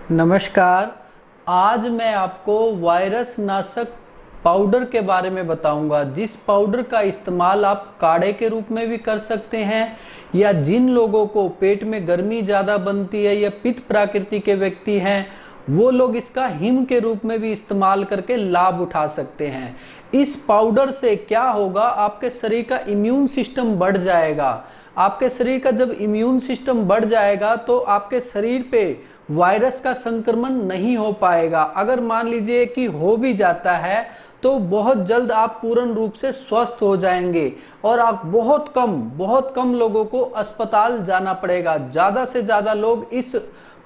नमस्कार। आज मैं आपको वायरस नाशक पाउडर के बारे में बताऊंगा, जिस पाउडर का इस्तेमाल आप काढ़े के रूप में भी कर सकते हैं, या जिन लोगों को पेट में गर्मी ज़्यादा बनती है या पित्त प्रकृति के व्यक्ति हैं वो लोग इसका हिम के रूप में भी इस्तेमाल करके लाभ उठा सकते हैं। इस पाउडर से क्या होगा, आपके शरीर का इम्यून सिस्टम बढ़ जाएगा। आपके शरीर का जब इम्यून सिस्टम बढ़ जाएगा तो आपके शरीर पे वायरस का संक्रमण नहीं हो पाएगा। अगर मान लीजिए कि हो भी जाता है तो बहुत जल्द आप पूर्ण रूप से स्वस्थ हो जाएंगे और आप बहुत कम लोगों को अस्पताल जाना पड़ेगा। ज़्यादा से ज़्यादा लोग इस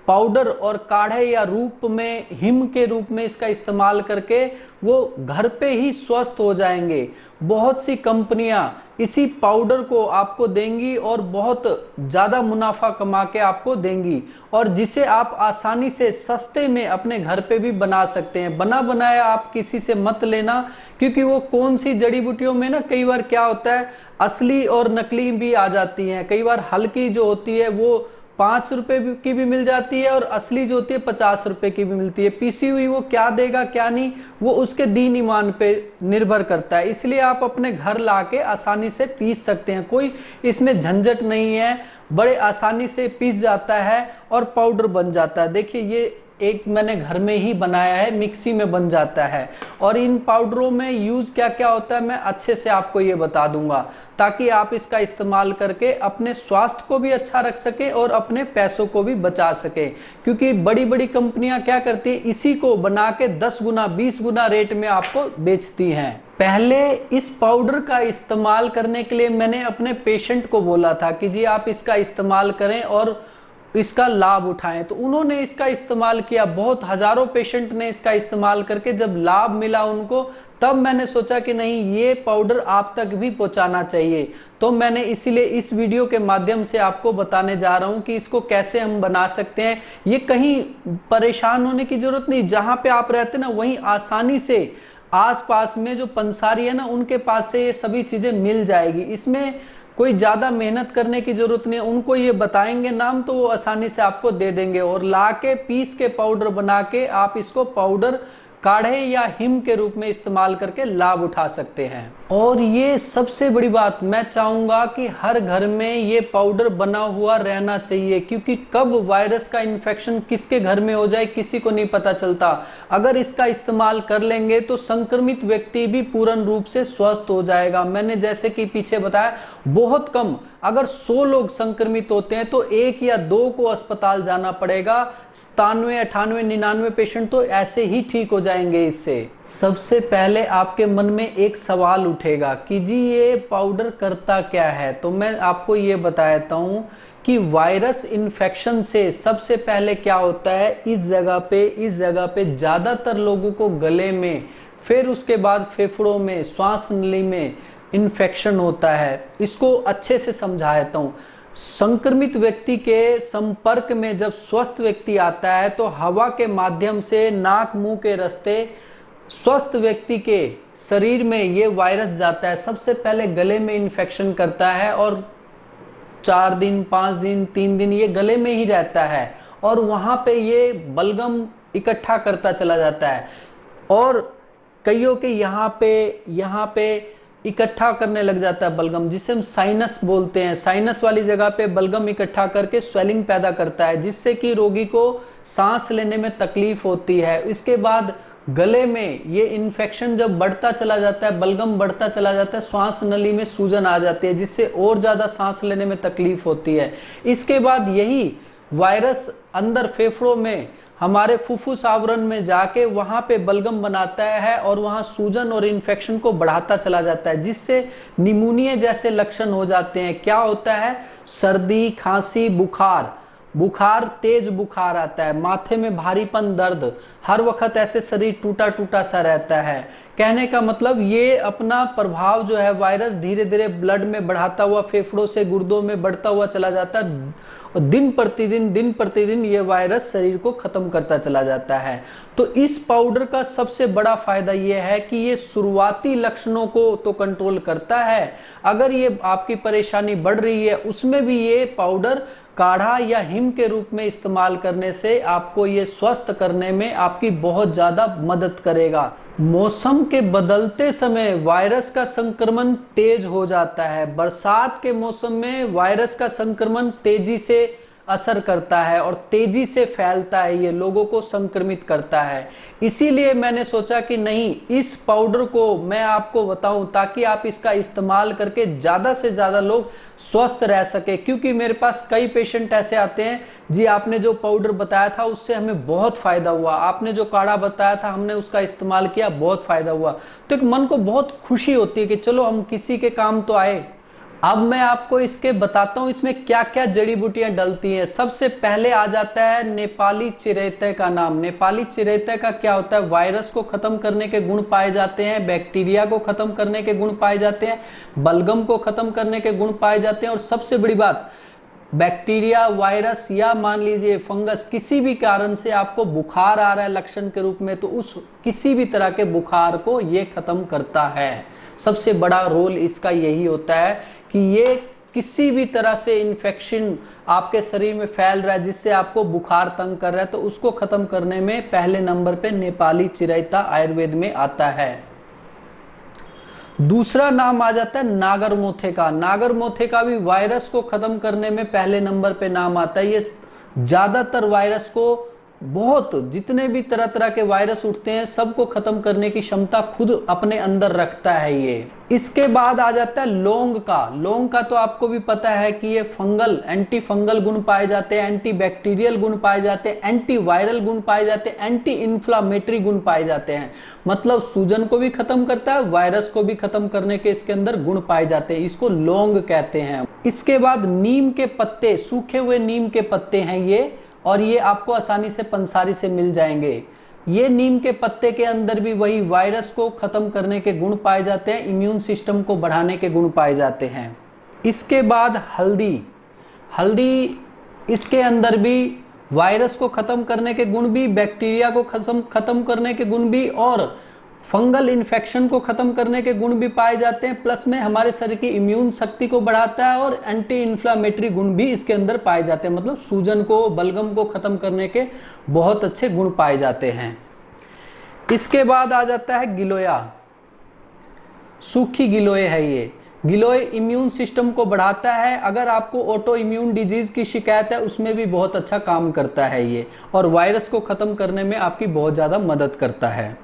पाउडर और काढ़े या रूप में हिम के रूप में इसका इस्तेमाल करके वो घर पे ही स्वस्थ हो जाएंगे। बहुत सी कंपनियां इसी पाउडर को आपको देंगी और बहुत ज़्यादा मुनाफा कमा के आपको देंगी, और जिसे आप आसानी से सस्ते में अपने घर पे भी बना सकते हैं। बना बनाया आप किसी से मत लेना, क्योंकि वो कौन सी जड़ी बूटियों में ना कई बार क्या होता है, असली और नकली भी आ जाती हैं। कई बार हल्की जो होती है वो 5 रुपए की भी मिल जाती है और असली जो होती है 50 रुपए की भी मिलती है। पीसी हुई वो क्या देगा क्या नहीं, वो उसके दीन ईमान पे निर्भर करता है। इसलिए आप अपने घर लाके आसानी से पीस सकते हैं, कोई इसमें झंझट नहीं है। बड़े आसानी से पीस जाता है और पाउडर बन जाता है। देखिए ये एक मैंने घर में ही बनाया है, मिक्सी में बन जाता है। और इन पाउडरों में यूज क्या क्या होता है मैं अच्छे से आपको ये बता दूंगा, ताकि आप इसका इस्तेमाल करके अपने स्वास्थ्य को भी अच्छा रख सके और अपने पैसों को भी बचा सके। क्योंकि बड़ी बड़ी कंपनियां क्या करती है, इसी को बना के 10 गुना 20 गुना रेट में आपको बेचती हैं। पहले इस पाउडर का इस्तेमाल करने के लिए मैंने अपने पेशेंट को बोला था कि जी आप इसका इस्तेमाल करें और इसका लाभ उठाएं, तो उन्होंने इसका इस्तेमाल किया। बहुत हजारों पेशेंट ने इसका इस्तेमाल करके जब लाभ मिला उनको, तब मैंने सोचा कि नहीं, ये पाउडर आप तक भी पहुंचाना चाहिए। तो मैंने इसीलिए इस वीडियो के माध्यम से आपको बताने जा रहा हूं कि इसको कैसे हम बना सकते हैं। ये कहीं परेशान होने की जरूरत नहीं, जहां पे आप रहते ना वहीं आसानी से आसपास में जो पंसारी है ना उनके पास से ये सभी चीजें मिल जाएगी। इसमें कोई ज़्यादा मेहनत करने की जरूरत नहीं है। उनको ये बताएंगे नाम तो वो आसानी से आपको दे देंगे, और ला के पीस के पाउडर बना के आप इसको पाउडर काढ़े या हिम के रूप में इस्तेमाल करके लाभ उठा सकते हैं। और ये सबसे बड़ी बात, मैं चाहूँगा कि हर घर में ये पाउडर बना हुआ रहना चाहिए, क्योंकि कब वायरस का इन्फेक्शन किसके घर में हो जाए किसी को नहीं पता चलता। अगर इसका इस्तेमाल कर लेंगे तो संक्रमित व्यक्ति भी पूर्ण रूप से स्वस्थ हो जाएगा। मैंने जैसे कि पीछे बताया, बहुत कम, अगर 100 लोग संक्रमित होते हैं तो 1 या 2 को अस्पताल जाना पड़ेगा। 97, 98, 99 पेशेंट तो ऐसे ही ठीक हो जाएंगे इससे। सबसे पहले आपके मन में एक सवाल उठेगा कि जी ये पाउडर करता क्या है, तो मैं आपको ये बताता हूँ कि वायरस इन्फेक्शन से सबसे पहले क्या होता है, इस जगह पे ज़्यादातर लोगों को गले में, फिर उसके बाद फेफड़ों में, श्वास नली में इन्फेक्शन होता है। इसको अच्छे से समझाता हूँ। संक्रमित व्यक्ति के संपर्क में जब स्वस्थ व्यक्ति आता है तो हवा के माध्यम से नाक मुंह के रास्ते स्वस्थ व्यक्ति के शरीर में ये वायरस जाता है। सबसे पहले गले में इन्फेक्शन करता है और 4 दिन 5 दिन 3 दिन ये गले में ही रहता है, और वहां पे ये बलगम इकट्ठा करता चला जाता है, और कईयों के यहाँ पे इकट्ठा करने लग जाता है बलगम, जिसे हम साइनस बोलते हैं। साइनस वाली जगह पे बलगम इकट्ठा करके स्वेलिंग पैदा करता है, जिससे कि रोगी को सांस लेने में तकलीफ होती है। इसके बाद गले में ये इन्फेक्शन जब बढ़ता चला जाता है, बलगम बढ़ता चला जाता है, श्वास नली में सूजन आ जाती है, जिससे और ज्यादा सांस लेने में तकलीफ होती है। इसके बाद यही वायरस अंदर फेफड़ों में हमारे फुफ्फुस आवरण में जाके वहां पे बलगम बनाता है और वहां सूजन और इन्फेक्शन को बढ़ाता चला जाता है, जिससे निमोनिया जैसे लक्षण हो जाते हैं। क्या होता है, सर्दी, खांसी, बुखार, तेज बुखार आता है, माथे में भारीपन, दर्द, हर वक्त ऐसे शरीर टूटा टूटा सा रहता है। कहने का मतलब ये अपना प्रभाव जो है वायरस धीरे धीरे ब्लड में बढ़ाता हुआ फेफड़ों से गुर्दों में बढ़ता हुआ चला जाता है, और दिन प्रतिदिन ये वायरस शरीर को खत्म करता चला जाता है। तो इस पाउडर का सबसे बड़ा फायदा ये है कि ये शुरुआती लक्षणों को तो कंट्रोल करता है। अगर ये आपकी परेशानी बढ़ रही है उसमें भी ये पाउडर काढ़ा या हिम के रूप में इस्तेमाल करने से आपको ये स्वस्थ करने में आपकी बहुत ज़्यादा मदद करेगा। मौसम के बदलते समय वायरस का संक्रमण तेज हो जाता है। बरसात के मौसम में वायरस का संक्रमण तेजी से असर करता है और तेजी से फैलता है, ये लोगों को संक्रमित करता है। इसीलिए मैंने सोचा कि नहीं, इस पाउडर को मैं आपको बताऊं ताकि आप इसका इस्तेमाल करके ज़्यादा से ज़्यादा लोग स्वस्थ रह सके। क्योंकि मेरे पास कई पेशेंट ऐसे आते हैं, जी आपने जो पाउडर बताया था उससे हमें बहुत फ़ायदा हुआ, आपने जो काढ़ा बताया था हमने उसका इस्तेमाल किया, बहुत फ़ायदा हुआ। तो एक मन को बहुत खुशी होती है कि चलो हम किसी के काम तो आए। अब मैं आपको इसके बताता हूँ इसमें क्या क्या जड़ी बूटियां डलती हैं। सबसे पहले आ जाता है नेपाली चिरैता का नाम। नेपाली चिरैता का क्या होता है? वायरस को खत्म करने के गुण पाए जाते हैं, बैक्टीरिया को खत्म करने के गुण पाए जाते हैं, बलगम को खत्म करने के गुण पाए जाते हैं, और सबसे बड़ी बात, बैक्टीरिया, वायरस या मान लीजिए फंगस, किसी भी कारण से आपको बुखार आ रहा है लक्षण के रूप में, तो उस किसी भी तरह के बुखार को ये खत्म करता है। सबसे बड़ा रोल इसका यही होता है कि ये किसी भी तरह से इन्फेक्शन आपके शरीर में फैल रहा है जिससे आपको बुखार तंग कर रहा है, तो उसको खत्म करने में पहले नंबर पे नेपाली चिरैता आयुर्वेद में आता है। दूसरा नाम आ जाता है नागरमोथे का। नागरमोथे का भी वायरस को खत्म करने में पहले नंबर पे नाम आता है। ये ज्यादातर वायरस को, बहुत जितने भी तरह तरह के वायरस उठते हैं सबको खत्म करने की क्षमता खुद अपने अंदर रखता है ये। इसके बाद आ जाता है लौंग का। लौंग का तो आपको भी पता है कि ये फंगल, एंटी फंगल गुण पाए जाते हैं, एंटी बैक्टीरियल गुण पाए जाते हैं, एंटी वायरल गुण पाए जाते हैं, एंटी इन्फ्लामेटरी गुण पाए जाते हैं। मतलब सूजन को भी खत्म करता है, वायरस को भी खत्म करने के इसके अंदर गुण पाए जाते हैं। इसको लौंग कहते हैं। इसके बाद नीम के पत्ते, सूखे हुए नीम के पत्ते हैं ये, और ये आपको आसानी से पंसारी से मिल जाएंगे। ये नीम के पत्ते के अंदर भी वही वायरस को खत्म करने के गुण पाए जाते हैं, इम्यून सिस्टम को बढ़ाने के गुण पाए जाते हैं। इसके बाद हल्दी। हल्दी, इसके अंदर भी वायरस को खत्म करने के गुण भी, बैक्टीरिया को खत्म करने के गुण भी, और फंगल इन्फेक्शन को खत्म करने के गुण भी पाए जाते हैं। प्लस में हमारे शरीर की इम्यून शक्ति को बढ़ाता है, और एंटी इन्फ्लामेटरी गुण भी इसके अंदर पाए जाते हैं। मतलब सूजन को, बलगम को खत्म करने के बहुत अच्छे गुण पाए जाते हैं। इसके बाद आ जाता है गिलोय। सूखी गिलोय है ये। गिलोय इम्यून सिस्टम को बढ़ाता है। अगर आपको ऑटो इम्यून डिजीज की शिकायत है उसमें भी बहुत अच्छा काम करता है ये, और वायरस को खत्म करने में आपकी बहुत ज्यादा मदद करता है।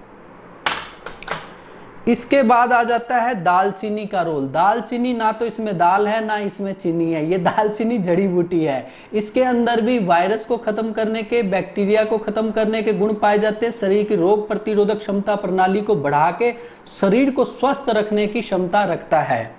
इसके बाद आ जाता है दालचीनी का रोल। दालचीनी, ना तो इसमें दाल है ना इसमें चीनी है, ये दालचीनी जड़ी बूटी है। इसके अंदर भी वायरस को खत्म करने के, बैक्टीरिया को खत्म करने के गुण पाए जाते हैं। शरीर की रोग प्रतिरोधक क्षमता प्रणाली को बढ़ा के शरीर को स्वस्थ रखने की क्षमता रखता है।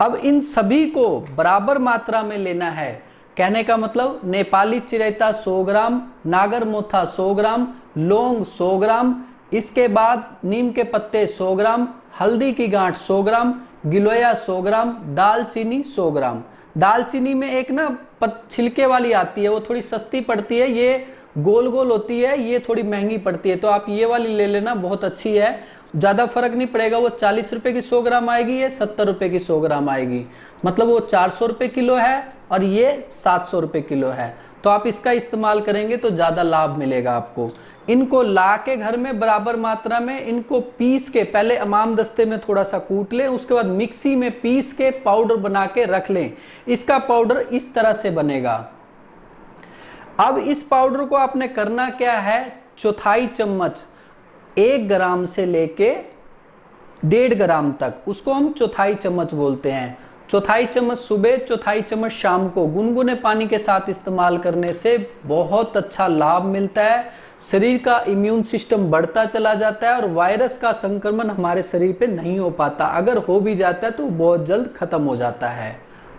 अब इन सभी को बराबर मात्रा में लेना है। कहने का मतलब, नेपाली चिरैता 100 ग्राम, नागरमोथा 100 ग्राम, लौंग 100 ग्राम, इसके बाद नीम के पत्ते 100 ग्राम, हल्दी की गांठ 100 ग्राम, गिलोया 100 ग्राम, दालचीनी 100 ग्राम। दालचीनी में एक ना छिलके वाली आती है, वो थोड़ी सस्ती पड़ती है, ये गोल गोल होती है, ये थोड़ी महंगी पड़ती है, तो आप ये वाली ले लेना, बहुत अच्छी है। ज़्यादा फर्क नहीं पड़ेगा, वो 40 रुपए की 100 ग्राम आएगी, ये 70 रुपए की 100 ग्राम आएगी। मतलब वो 400 रुपए किलो है और ये 700 रुपए किलो है। तो आप इसका इस्तेमाल करेंगे तो ज़्यादा लाभ मिलेगा आपको। इनको ला के घर में बराबर मात्रा में इनको पीस के, पहले अमाम दस्ते में थोड़ा सा कूट लें, उसके बाद मिक्सी में पीस के पाउडर बना के रख लें। इसका पाउडर इस तरह से बनेगा। अब इस पाउडर को आपने करना क्या है, चौथाई चम्मच, 1 ग्राम से लेके 1.5 ग्राम तक, उसको हम चौथाई चम्मच बोलते हैं। चौथाई चम्मच सुबह, चौथाई चम्मच शाम को गुनगुने पानी के साथ इस्तेमाल करने से बहुत अच्छा लाभ मिलता है। शरीर का इम्यून सिस्टम बढ़ता चला जाता है और वायरस का संक्रमण हमारे शरीर पे नहीं हो पाता। अगर हो भी जाता है तो बहुत जल्द खत्म हो जाता है।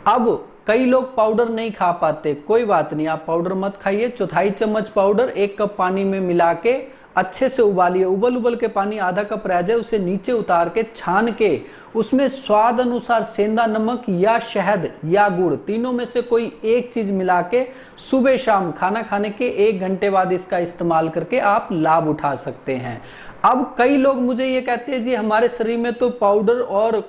अब कई लोग पाउडर नहीं खा पाते, कोई बात नहीं, आप पाउडर मत खाइए। चौथाई चम्मच पाउडर 1 कप पानी में मिला के अच्छे से उबालिए। उबल के पानी आधा कप रह जाए, उसे नीचे उतार के छान के उसमें स्वाद अनुसार सेंधा नमक या शहद या गुड़, तीनों में से कोई एक चीज मिला के सुबह शाम खाना खाने के 1 घंटे बाद इसका इस्तेमाल करके आप लाभ उठा सकते हैं। अब कई लोग मुझे ये कहते हैं जी हमारे शरीर में तो पाउडर और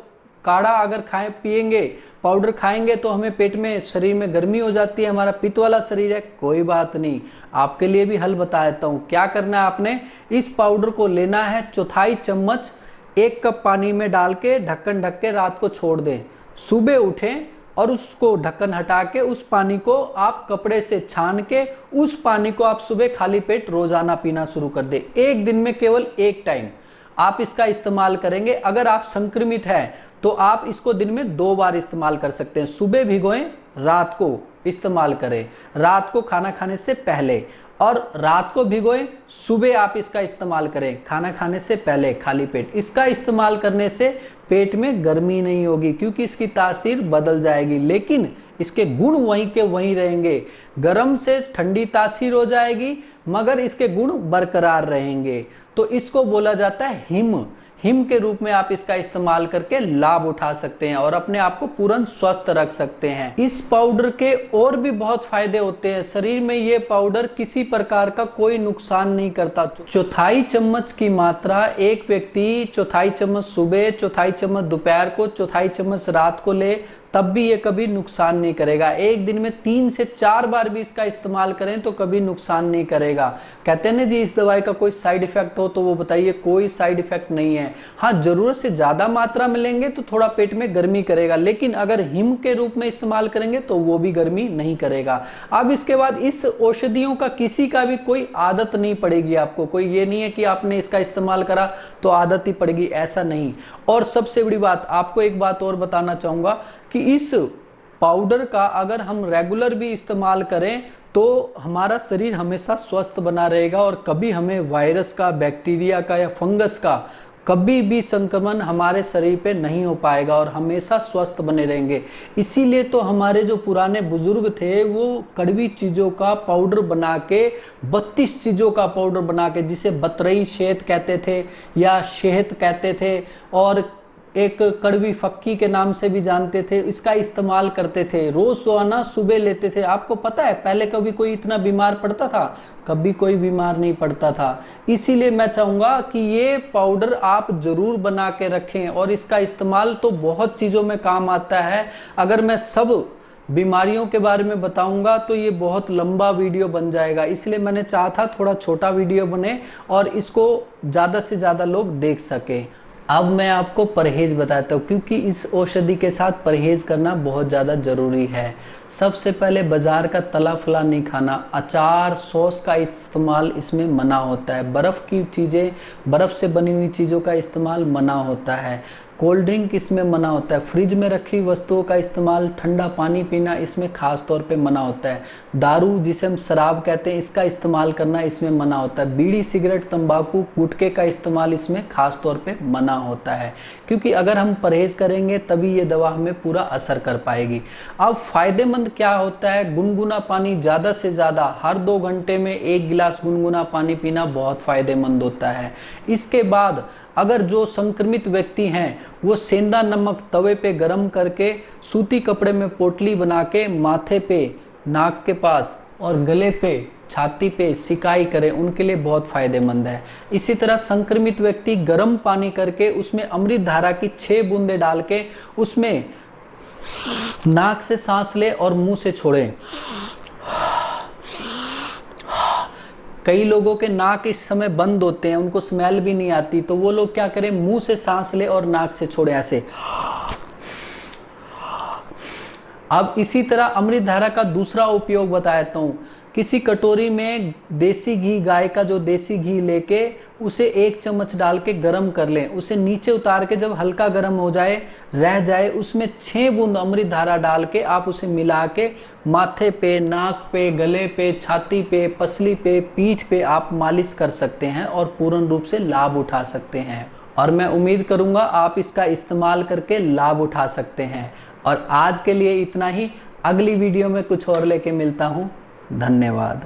काढ़ा अगर पिएंगे, पाउडर खाएंगे तो हमें पेट में, शरीर में गर्मी हो जाती है, हमारा पित्त वाला शरीर है। कोई बात नहीं, आपके लिए भी हल बता देता हूँ। क्या करना है, आपने इस पाउडर को लेना है, चौथाई चम्मच 1 कप पानी में डाल के ढक्कन ढक के रात को छोड़ दें। सुबह उठें और उसको ढक्कन हटा के उस पानी को आप कपड़े से छान के उस पानी को आप सुबह खाली पेट रोजाना पीना शुरू कर दें। एक दिन में केवल 1 टाइम आप इसका इस्तेमाल करेंगे। अगर आप संक्रमित हैं तो आप इसको दिन में 2 बार इस्तेमाल कर सकते हैं। सुबह भिगोएं, रात को इस्तेमाल करें, रात को खाना खाने से पहले, और रात को भिगोएं, सुबह आप इसका इस्तेमाल करें खाना खाने से पहले खाली पेट। इसका इस्तेमाल करने से पेट में गर्मी नहीं होगी क्योंकि इसकी तासीर बदल जाएगी, लेकिन इसके गुण वहीं के वहीं रहेंगे। गर्म से ठंडी तासीर हो जाएगी मगर इसके गुण बरकरार रहेंगे। तो इसको बोला जाता है हिम के रूप में आप इसका इस्तेमाल करके लाभ उठा सकते हैं और अपने आप को पूर्ण स्वस्थ रख सकते हैं। इस पाउडर के और भी बहुत फायदे होते हैं। शरीर में ये पाउडर किसी प्रकार का कोई नुकसान नहीं करता। चौथाई चम्मच की मात्रा एक व्यक्ति चौथाई चम्मच सुबह, चौथाई चम्मच दोपहर को, चौथाई चम्मच रात को ले, तब भी ये कभी नुकसान नहीं करेगा। एक दिन में 3 से 4 बार भी इसका इस्तेमाल करें तो कभी नुकसान नहीं करेगा। कहते हैं ना जी, इस दवाई का कोई साइड इफेक्ट हो तो वो बताइए। कोई साइड इफेक्ट नहीं है। हाँ, जरूरत से ज्यादा मात्रा में लेंगे तो थोड़ा पेट में गर्मी करेगा, लेकिन अगर हिम के रूप में इस्तेमाल करेंगे तो वो भी गर्मी नहीं करेगा। अब इसके बाद इस औषधियों का किसी का भी कोई आदत नहीं पड़ेगी आपको। कोई ये नहीं है कि आपने इसका इस्तेमाल करा तो आदत ही पड़ेगी, ऐसा नहीं। और सबसे बड़ी बात, आपको एक बात और बताना चाहूंगा कि इस पाउडर का अगर हम रेगुलर भी इस्तेमाल करें तो हमारा शरीर हमेशा स्वस्थ बना रहेगा और कभी हमें वायरस का, बैक्टीरिया का या फंगस का कभी भी संक्रमण हमारे शरीर पे नहीं हो पाएगा और हमेशा स्वस्थ बने रहेंगे। इसीलिए तो हमारे जो पुराने बुजुर्ग थे वो कड़वी चीज़ों का पाउडर बना के, 32 चीज़ों का पाउडर बना के, जिसे बतरई शहद कहते थे या शहद कहते थे और एक कड़वी फक्की के नाम से भी जानते थे, इसका इस्तेमाल करते थे। रोजाना सुबह लेते थे। आपको पता है पहले कभी कोई इतना बीमार पड़ता था? कभी कोई बीमार नहीं पड़ता था। इसीलिए मैं चाहूँगा कि ये पाउडर आप जरूर बना के रखें और इसका इस्तेमाल तो बहुत चीज़ों में काम आता है। अगर मैं सब बीमारियों के बारे में बताऊंगा तो ये बहुत लंबा वीडियो बन जाएगा, इसलिए मैंने चाहा था थोड़ा छोटा वीडियो बने और इसको ज़्यादा से ज़्यादा लोग देख सकें। अब मैं आपको परहेज बताता हूँ क्योंकि इस औषधि के साथ परहेज करना बहुत ज़्यादा ज़रूरी है। सबसे पहले बाज़ार का तला फला नहीं खाना। अचार, सॉस का इस्तेमाल इसमें मना होता है। बर्फ़ की चीज़ें, बर्फ़ से बनी हुई चीज़ों का इस्तेमाल मना होता है। कोल्ड ड्रिंक इसमें मना होता है। फ्रिज में रखी वस्तुओं का इस्तेमाल, ठंडा पानी पीना इसमें ख़ास तौर पे मना होता है। दारू, जिसे हम शराब कहते हैं, इसका इस्तेमाल करना इसमें मना होता है। बीड़ी, सिगरेट, तंबाकू, गुटखे का इस्तेमाल इसमें ख़ास तौर पे मना होता है, क्योंकि अगर हम परहेज करेंगे तभी ये दवा हमें पूरा असर कर पाएगी। अब फ़ायदेमंद क्या होता है? गुनगुना पानी ज़्यादा से ज़्यादा, हर 2 घंटे में 1 गिलास गुनगुना पानी पीना बहुत फ़ायदेमंद होता है। इसके बाद अगर जो संक्रमित व्यक्ति हैं वो सेंधा नमक तवे पे गरम करके सूती कपड़े में पोटली बना के माथे पे, नाक के पास और गले पे, छाती पे सिकाई करें, उनके लिए बहुत फायदेमंद है। इसी तरह संक्रमित व्यक्ति गर्म पानी करके उसमें अमृत धारा की 6 बूंदें डाल के उसमें नाक से सांस ले और मुंह से छोड़ें। कई लोगों के नाक इस समय बंद होते हैं, उनको स्मेल भी नहीं आती, तो वो लोग क्या करें, मुंह से सांस ले और नाक से छोड़े ऐसे। अब इसी तरह अमृत धारा का दूसरा उपयोग बताता हूँ। किसी कटोरी में देसी घी, गाय का जो देसी घी लेके उसे 1 चम्मच डाल के गर्म कर लें। उसे नीचे उतार के जब हल्का गर्म हो जाए, रह जाए, उसमें 6 बूंद अमृत धारा डाल के आप उसे मिला के माथे पे, नाक पे, गले पे, छाती पे, पसली पे, पीठ पे आप मालिश कर सकते हैं और पूर्ण रूप से लाभ उठा सकते हैं। और मैं उम्मीद करूंगा आप इसका इस्तेमाल करके लाभ उठा सकते हैं। और आज के लिए इतना ही। अगली वीडियो में कुछ और लेके मिलता हूँ। धन्यवाद।